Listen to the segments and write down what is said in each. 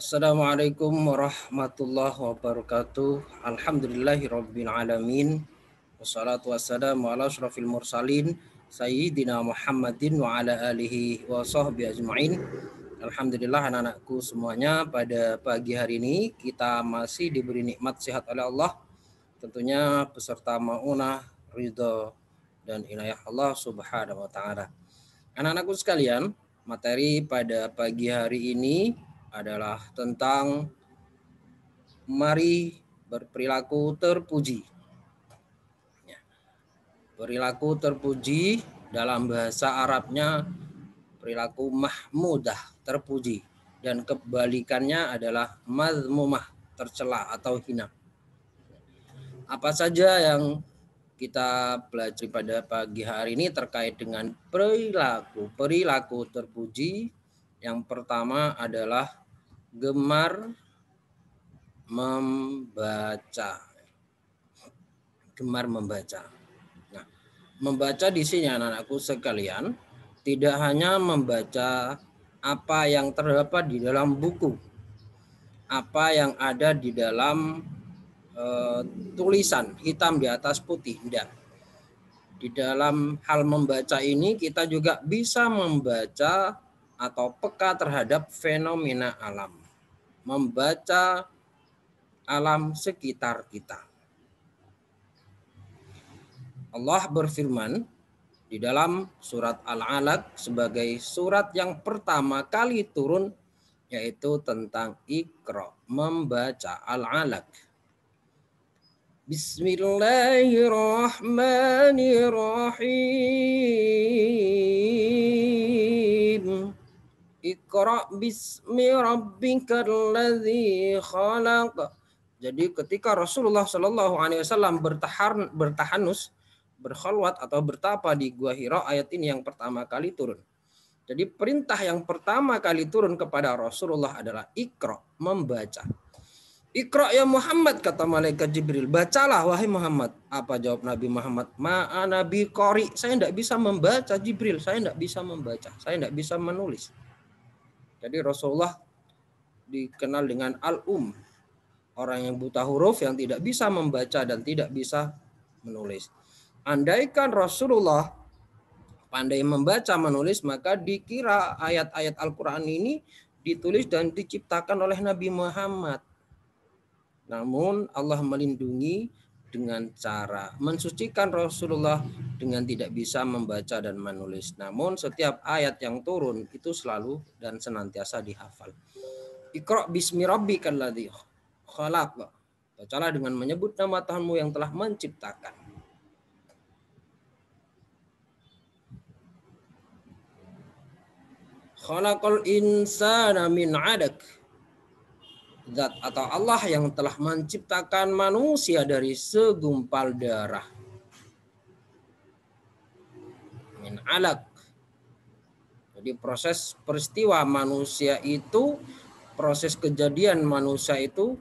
Assalamualaikum warahmatullahi wabarakatuh. Alhamdulillahirabbil alamin. Wassalatu wassalamu ala asyrafil mursalin sayyidina Muhammadin wa ala alihi wa sahbihi ajmain. Alhamdulillah anak-anakku semuanya, pada pagi hari ini kita masih diberi nikmat sehat oleh Allah. Tentunya beserta maunah, ridho dan inayah Allah Subhanahu wa taala. Anak-anakku sekalian, materi pada pagi hari ini adalah tentang mari berperilaku terpuji. Perilaku terpuji dalam bahasa Arabnya perilaku mahmudah, terpuji, dan kebalikannya adalah mazmumah, tercela atau hina. Apa saja yang kita pelajari pada pagi hari ini terkait dengan perilaku terpuji? Yang pertama adalah gemar membaca. Gemar membaca. Nah, membaca di sini anak-anakku sekalian tidak hanya membaca apa yang terdapat di dalam buku, apa yang ada di dalam tulisan hitam di atas putih, tidak. Di dalam hal membaca ini kita juga bisa membaca atau peka terhadap fenomena alam, membaca alam sekitar kita. Allah berfirman di dalam surat Al-Alaq sebagai surat yang pertama kali turun, yaitu tentang Iqra, membaca. Al-Alaq. Bismillahirrahmanirrahim. Iqra bismi rabbikal ladzi khalaq. Jadi ketika Rasulullah Shallallahu Alaihi Wasallam bertahanus, berkhalwat atau bertapa di Gua Hira, ayat ini yang pertama kali turun. Jadi perintah yang pertama kali turun kepada Rasulullah adalah Iqra, membaca. Iqra ya Muhammad, kata malaikat Jibril, bacalah wahai Muhammad. Apa jawab Nabi Muhammad? Ma'ana biqari, saya tidak bisa membaca Jibril, saya tidak bisa membaca, saya tidak bisa menulis. Jadi Rasulullah dikenal dengan al-um, orang yang buta huruf, yang tidak bisa membaca dan tidak bisa menulis. Andaikan Rasulullah pandai membaca menulis, maka dikira ayat-ayat Al-Quran ini ditulis dan diciptakan oleh Nabi Muhammad. Namun Allah melindungi dengan cara mensucikan Rasulullah dengan tidak bisa membaca dan menulis. Namun setiap ayat yang turun itu selalu dan senantiasa dihafal. Iqra bismi rabbikal ladzi khalaq. Bacalah dengan menyebut nama Tuhanmu yang telah menciptakan. Khalaqal insana min 'alaq. Zat atau Allah yang telah menciptakan manusia dari segumpal darah. Min 'alaq. Jadi proses peristiwa manusia itu, proses kejadian manusia itu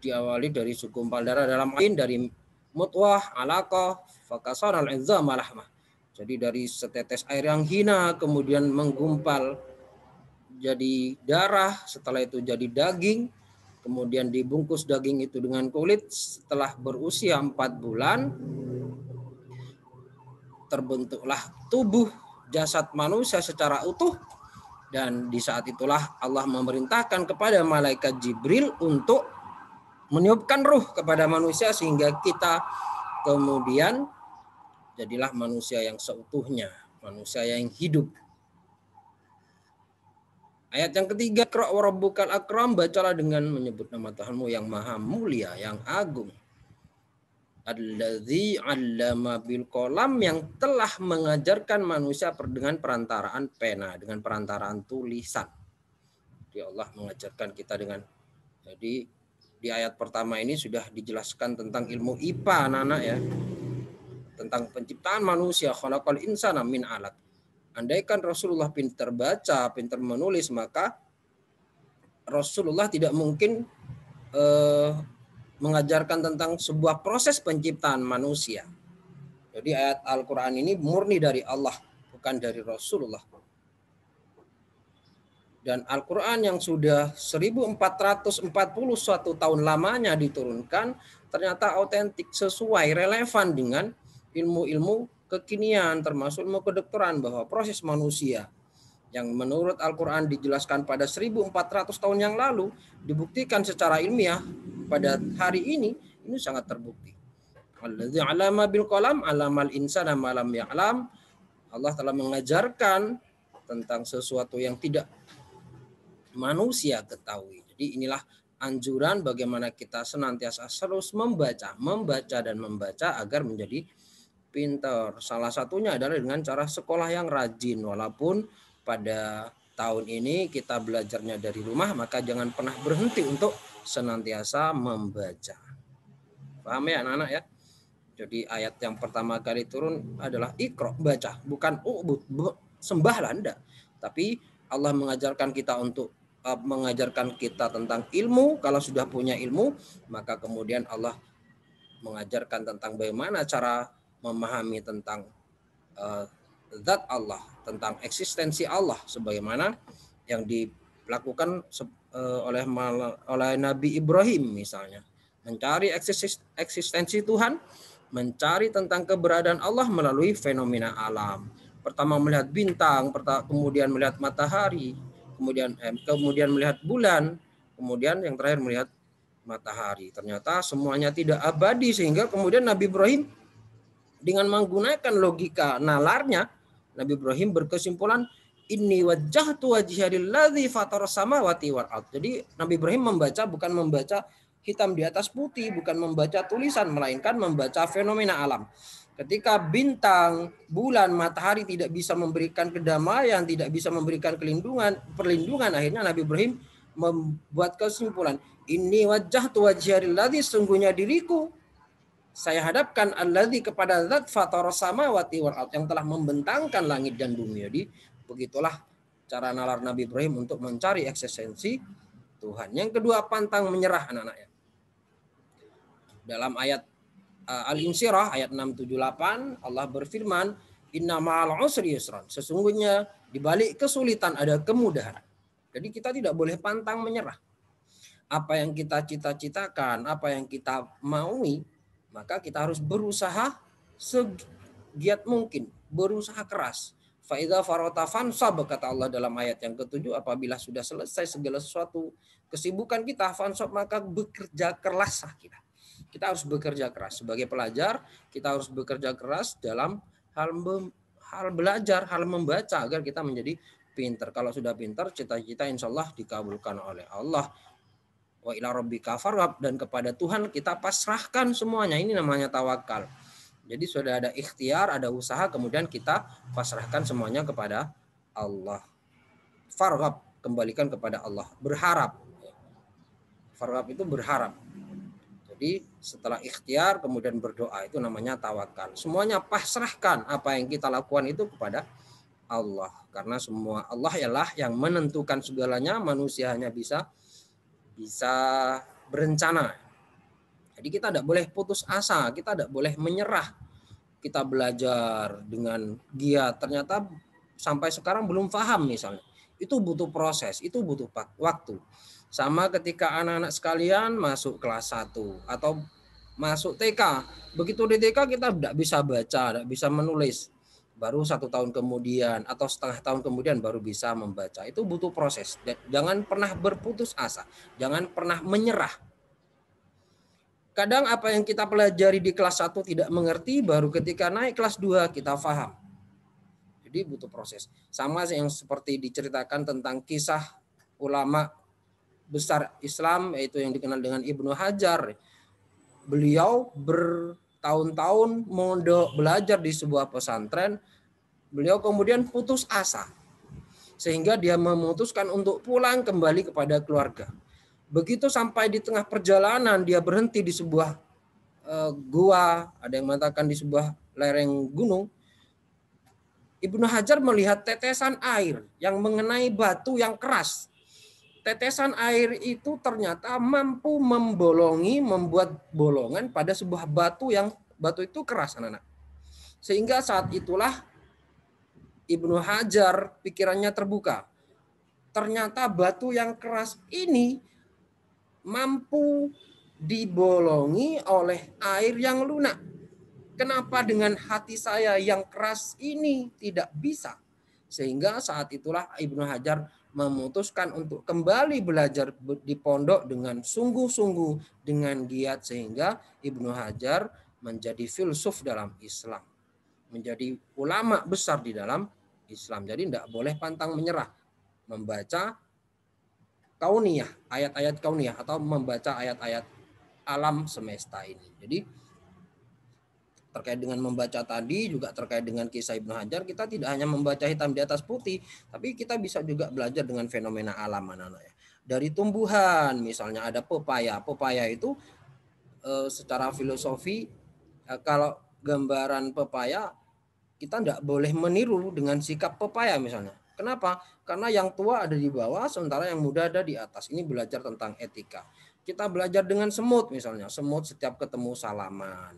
diawali dari segumpal darah, dalam ain dari mutwah, alaqah, fakasar al-'izam lahmah. Jadi dari setetes air yang hina kemudian menggumpal jadi darah, setelah itu jadi daging, kemudian dibungkus daging itu dengan kulit. Setelah berusia 4 bulan terbentuklah tubuh jasad manusia secara utuh, dan di saat itulah Allah memerintahkan kepada malaikat Jibril untuk meniupkan ruh kepada manusia sehingga kita kemudian jadilah manusia yang seutuhnya, manusia yang hidup. Ayat yang ketiga, Iqra wa rabbukal akram, bacalah dengan menyebut nama Tuhanmu yang maha mulia, yang agung. Alladzi 'allama bil qalam, yang telah mengajarkan manusia dengan perantaraan pena, dengan perantaraan tulisan. Jadi Allah mengajarkan kita dengan, jadi di ayat pertama ini sudah dijelaskan tentang ilmu IPA anak-anak ya, tentang penciptaan manusia, khalaqal insana min 'alaq. Andaikan Rasulullah pintar baca, pintar menulis, maka Rasulullah tidak mungkin mengajarkan tentang sebuah proses penciptaan manusia. Jadi ayat Al-Quran ini murni dari Allah, bukan dari Rasulullah. Dan Al-Quran yang sudah 1441 tahun lamanya diturunkan ternyata autentik, sesuai, relevan dengan ilmu-ilmu kekinian, termasuk ilmu kedokteran, bahwa proses manusia yang menurut Al-Quran dijelaskan pada 1400 tahun yang lalu dibuktikan secara ilmiah pada hari ini sangat terbukti. Alladzi 'allama bil qalam 'allamal insana ma lam ya'lam. Allah telah mengajarkan tentang sesuatu yang tidak manusia ketahui. Jadi inilah anjuran bagaimana kita senantiasa terus membaca dan membaca agar menjadi pintar. Salah satunya adalah dengan cara sekolah yang rajin. Walaupun pada tahun ini kita belajarnya dari rumah, maka jangan pernah berhenti untuk senantiasa membaca. Paham ya anak-anak ya? Jadi ayat yang pertama kali turun adalah Iqra, baca, bukan sembahlah, enggak. Tapi Allah mengajarkan kita untuk mengajarkan kita tentang ilmu. Kalau sudah punya ilmu, maka kemudian Allah mengajarkan tentang bagaimana cara memahami tentang zat Allah, tentang eksistensi Allah, sebagaimana yang dilakukan oleh Nabi Ibrahim misalnya, mencari eksistensi Tuhan, mencari tentang keberadaan Allah melalui fenomena alam. Pertama melihat bintang, kemudian melihat matahari, kemudian melihat bulan, kemudian yang terakhir melihat matahari. Ternyata semuanya tidak abadi, sehingga kemudian Nabi Ibrahim dengan menggunakan logika nalarnya, Nabi Ibrahim berkesimpulan, inni wajjahtu wajhiya lilladzi fataras samawati wal ardh. Jadi Nabi Ibrahim membaca bukan membaca hitam di atas putih, bukan membaca tulisan, melainkan membaca fenomena alam. Ketika bintang, bulan, matahari tidak bisa memberikan kedamaian, tidak bisa memberikan perlindungan, akhirnya Nabi Ibrahim membuat kesimpulan, inni wajjahtu wajhiya lilladzi, sungguhnya diriku saya hadapkan alladzi kepada zat fataras samawati wal ardh, yang telah membentangkan langit dan bumi. Jadi begitulah cara nalar Nabi Ibrahim untuk mencari eksistensi Tuhan. Yang kedua, pantang menyerah anak-anaknya. Dalam ayat Al-Insyirah ayat 678 Allah berfirman, inna ma'al usri yusran, sesungguhnya di balik kesulitan ada kemudahan. Jadi kita tidak boleh pantang menyerah. Apa yang kita cita-citakan, apa yang kita maui, maka kita harus berusaha segiat mungkin, berusaha keras. Fa'idza farata fansab, kata Allah dalam ayat yang ke-7, apabila sudah selesai segala sesuatu kesibukan kita, fansab, maka bekerja keraslah kita. Kita harus bekerja keras. Sebagai pelajar, kita harus bekerja keras dalam hal belajar, hal membaca, agar kita menjadi pintar. Kalau sudah pintar, cita-cita insya Allah dikabulkan oleh Allah. Wa ila rabbika farghab, dan kepada Tuhan kita pasrahkan semuanya. Ini namanya tawakal. Jadi sudah ada ikhtiar, ada usaha, kemudian kita pasrahkan semuanya kepada Allah. Farghab, kembalikan kepada Allah. Berharap. Farghab itu berharap. Jadi setelah ikhtiar kemudian berdoa, itu namanya tawakal. Semuanya pasrahkan, apa yang kita lakukan itu kepada Allah. Karena semua Allah ialah yang menentukan segalanya, manusia hanya bisa berencana. Jadi kita tidak boleh putus asa, kita tidak boleh menyerah. Kita belajar dengan giat, ternyata sampai sekarang belum paham misalnya. Itu butuh proses, itu butuh waktu. Sama ketika anak-anak sekalian masuk kelas 1 atau masuk TK. Begitu di TK kita tidak bisa baca, tidak bisa menulis. Baru 1 tahun kemudian atau setengah tahun kemudian baru bisa membaca. Itu butuh proses. Jangan pernah berputus asa. Jangan pernah menyerah. Kadang apa yang kita pelajari di kelas 1 tidak mengerti, baru ketika naik kelas 2 kita paham. Jadi butuh proses. Sama yang seperti diceritakan tentang kisah ulama besar Islam, yaitu yang dikenal dengan Ibnu Hajar. Beliau bertahun-tahun mondok belajar di sebuah pesantren. Beliau kemudian putus asa, sehingga dia memutuskan untuk pulang kembali kepada keluarga. Begitu sampai di tengah perjalanan, dia berhenti di sebuah gua, ada yang mengatakan di sebuah lereng gunung. Ibnu Hajar melihat tetesan air yang mengenai batu yang keras. Tetesan air itu ternyata mampu membuat bolongan pada sebuah batu itu keras, anak-anak. Sehingga saat itulah Ibnu Hajar pikirannya terbuka. ternyata batu yang keras ini mampu dibolongi oleh air yang lunak. Kenapa dengan hati saya yang keras ini tidak bisa? Sehingga saat itulah Ibnu Hajar memutuskan untuk kembali belajar di pondok dengan sungguh-sungguh, dengan giat, sehingga Ibnu Hajar menjadi filsuf dalam Islam, menjadi ulama besar di dalam Islam. Jadi tidak boleh pantang menyerah membaca kauniyah, ayat-ayat kauniyah, atau membaca ayat-ayat alam semesta ini. Jadi terkait dengan membaca tadi juga terkait dengan kisah Ibnu Hajar, kita tidak hanya membaca hitam di atas putih, tapi kita bisa juga belajar dengan fenomena alam, anak-anak ya. Dari tumbuhan, misalnya ada pepaya. Pepaya itu secara filosofi, kalau gambaran pepaya, kita tidak boleh meniru dengan sikap pepaya misalnya. Kenapa? Karena yang tua ada di bawah, sementara yang muda ada di atas. Ini belajar tentang etika. Kita belajar dengan semut misalnya. Semut setiap ketemu salaman.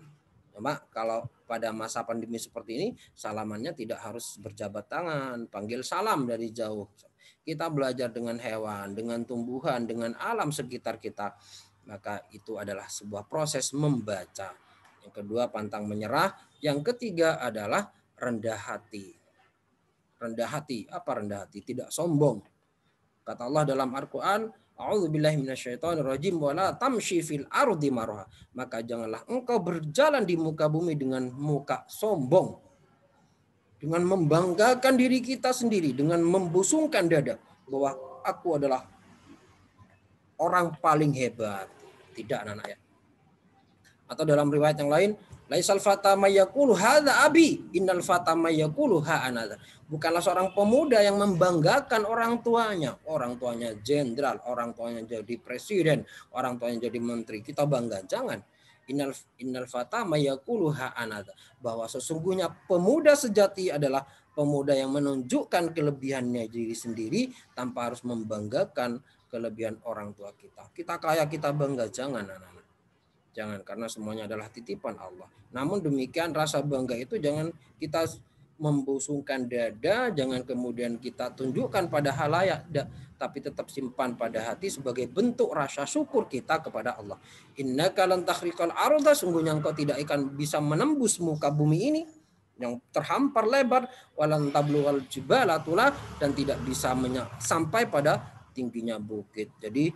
Cuma kalau pada masa pandemi seperti ini, salamannya tidak harus berjabat tangan, panggil salam dari jauh. Kita belajar dengan hewan, dengan tumbuhan, dengan alam sekitar kita. Maka itu adalah sebuah proses membaca. Yang kedua, pantang menyerah. Yang ketiga adalah rendah hati. Rendah hati, apa rendah hati? Tidak sombong. Kata Allah dalam Al-Quran, A'udzubillahi minasyaitonirrajim wa la tamshi fil ardi marha. Maka janganlah engkau berjalan di muka bumi dengan muka sombong. Dengan membanggakan diri kita sendiri, dengan membusungkan dada bahwa aku adalah orang paling hebat. Tidak, anak-anak ya. Atau dalam riwayat yang lain, laisal fata mayyaqulu hadza abi, innal fata mayyaqulu ha anadza. Bukanlah seorang pemuda yang membanggakan orang tuanya. Orang tuanya jenderal, orang tuanya jadi presiden, orang tuanya jadi menteri. Kita bangga, jangan. Innal fata mayyaqulu ha anadza. Bahwa sesungguhnya pemuda sejati adalah pemuda yang menunjukkan kelebihannya diri sendiri tanpa harus membanggakan kelebihan orang tua kita. Kita kaya, kita bangga, jangan, anak-anak. Jangan, karena semuanya adalah titipan Allah. Namun demikian rasa bangga itu jangan kita membusungkan dada, jangan kemudian kita tunjukkan pada halayak, tapi tetap simpan pada hati sebagai bentuk rasa syukur kita kepada Allah. Innaka lan takhriqal arda, sungguhnya engkau tidak akan bisa menembus muka bumi ini yang terhampar lebar, walan tablughal jibala tula, dan tidak bisa sampai pada tingginya bukit. Jadi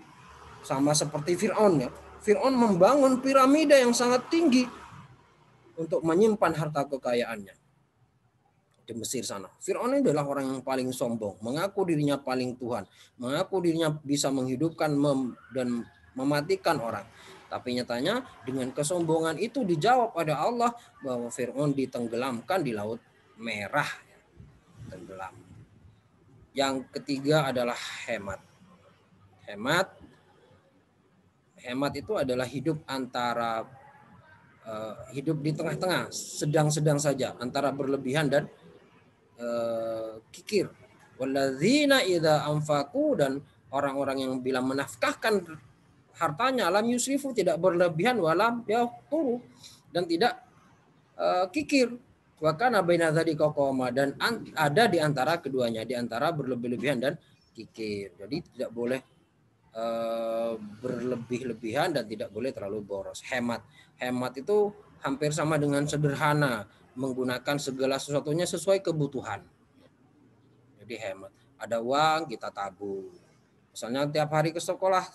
sama seperti Fir'aun ya. Fir'aun membangun piramida yang sangat tinggi untuk menyimpan harta kekayaannya di Mesir sana. Fir'aun ini adalah orang yang paling sombong, mengaku dirinya paling Tuhan, mengaku dirinya bisa menghidupkan dan mematikan orang. Tapi nyatanya dengan kesombongan itu dijawab pada Allah bahwa Fir'aun ditenggelamkan di Laut Merah. Tenggelam. Yang ketiga adalah hemat. Hemat itu adalah hidup antara hidup di tengah-tengah, sedang-sedang saja, antara berlebihan dan kikir. Walladzina idza anfaqu, dan orang-orang yang bila menafkahkan hartanya lam yusrifu, tidak berlebihan, walam yaqturu, dan tidak kikir. Wa kana baina dzalika qoma, dan ada di antara keduanya, di antara berlebih-lebihan dan kikir. Jadi tidak boleh berlebih-lebihan dan tidak boleh terlalu boros. Hemat itu hampir sama dengan sederhana, menggunakan segala sesuatunya sesuai kebutuhan. Jadi hemat. Ada uang, kita tabung. Misalnya tiap hari ke sekolah,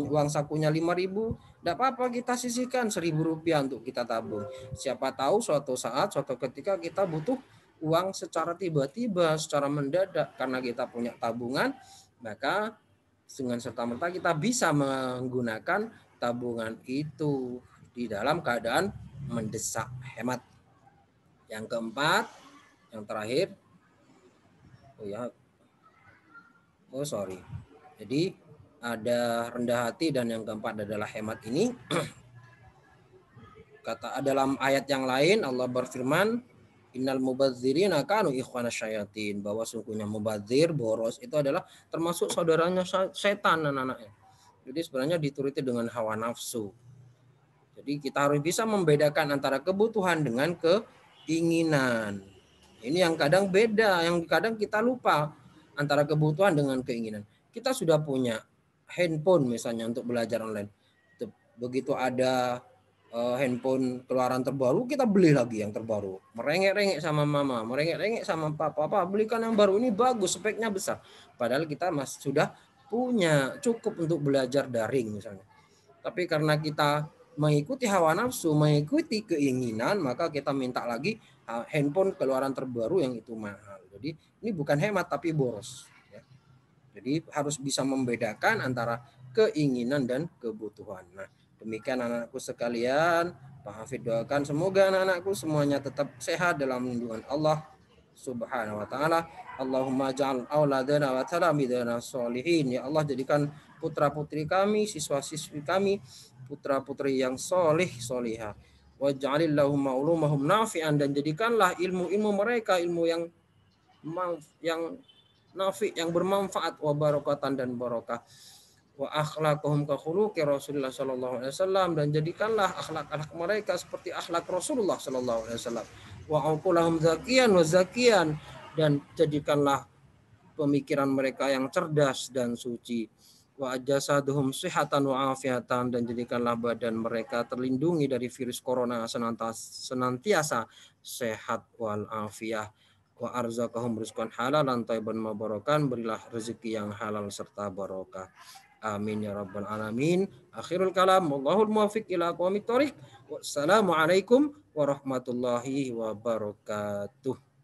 uang sakunya 5.000, tidak apa-apa kita sisihkan 1.000 rupiah untuk kita tabung. Siapa tahu suatu saat, suatu ketika kita butuh uang secara tiba-tiba, secara mendadak. Karena kita punya tabungan, maka dengan serta-merta kita bisa menggunakan tabungan itu di dalam keadaan mendesak. Hemat. Yang keempat, yang terakhir, jadi ada rendah hati, dan yang keempat adalah hemat ini. Kata dalam ayat yang lain Allah berfirman, innal mubadzirina kanu ikhwana syayatin, bahwa sungguhnya mubadzir, boros itu adalah termasuk saudaranya setan, anak-anaknya. Jadi sebenarnya dituruti dengan hawa nafsu. Jadi kita harus bisa membedakan antara kebutuhan dengan keinginan. Ini yang kadang beda, yang kadang kita lupa antara kebutuhan dengan keinginan. kita sudah punya handphone misalnya untuk belajar online. Begitu ada handphone keluaran terbaru, kita beli lagi yang terbaru. Merengek-rengek sama mama, merengek-rengek sama papa, belikan yang baru, ini bagus, speknya besar. Padahal kita sudah punya cukup untuk belajar daring misalnya. Tapi karena kita mengikuti hawa nafsu, mengikuti keinginan, maka kita minta lagi handphone keluaran terbaru yang itu mahal. Jadi ini bukan hemat tapi boros. Ya. Jadi harus bisa membedakan antara keinginan dan kebutuhan. Nah, demikian anak-anakku sekalian, Pak Hafid doakan semoga anak-anakku semuanya tetap sehat dalam lindungan Allah Subhanahu wa taala. Allahumma ja'al auladana wa talamidana sholihin. Ya Allah, jadikan putra-putri kami, siswa-siswi kami, putra-putri yang solih, solihah. Waj'alillahumma ulumahum nafi'an, dan jadikanlah ilmu-ilmu mereka ilmu yang nafi, yang bermanfaat, wa barakatan, dan barakah. Wa akhlaquhum ka khuluqi Rasulullah sallallahu alaihi wasallam, dan jadikanlah akhlak-akhlak mereka seperti akhlak Rasulullah sallallahu alaihi wasallam. Wa aqulahum zakiyan wa zakiyan, dan jadikanlah pemikiran mereka yang cerdas dan suci. Wa jasaduhum sihatan wa afiatan, dan jadikanlah badan mereka terlindungi dari virus corona senantiasa sehat wal afiyah. Wa arzaqahum rizqan halalan thayyiban mubarakan, berilah rezeki yang halal serta barokah. Amin ya rabbal alamin. Akhirul kalam, wallahul muwaffiq ila aqwamit thoriq. Wassalamualaikum warahmatullahi wabarakatuh.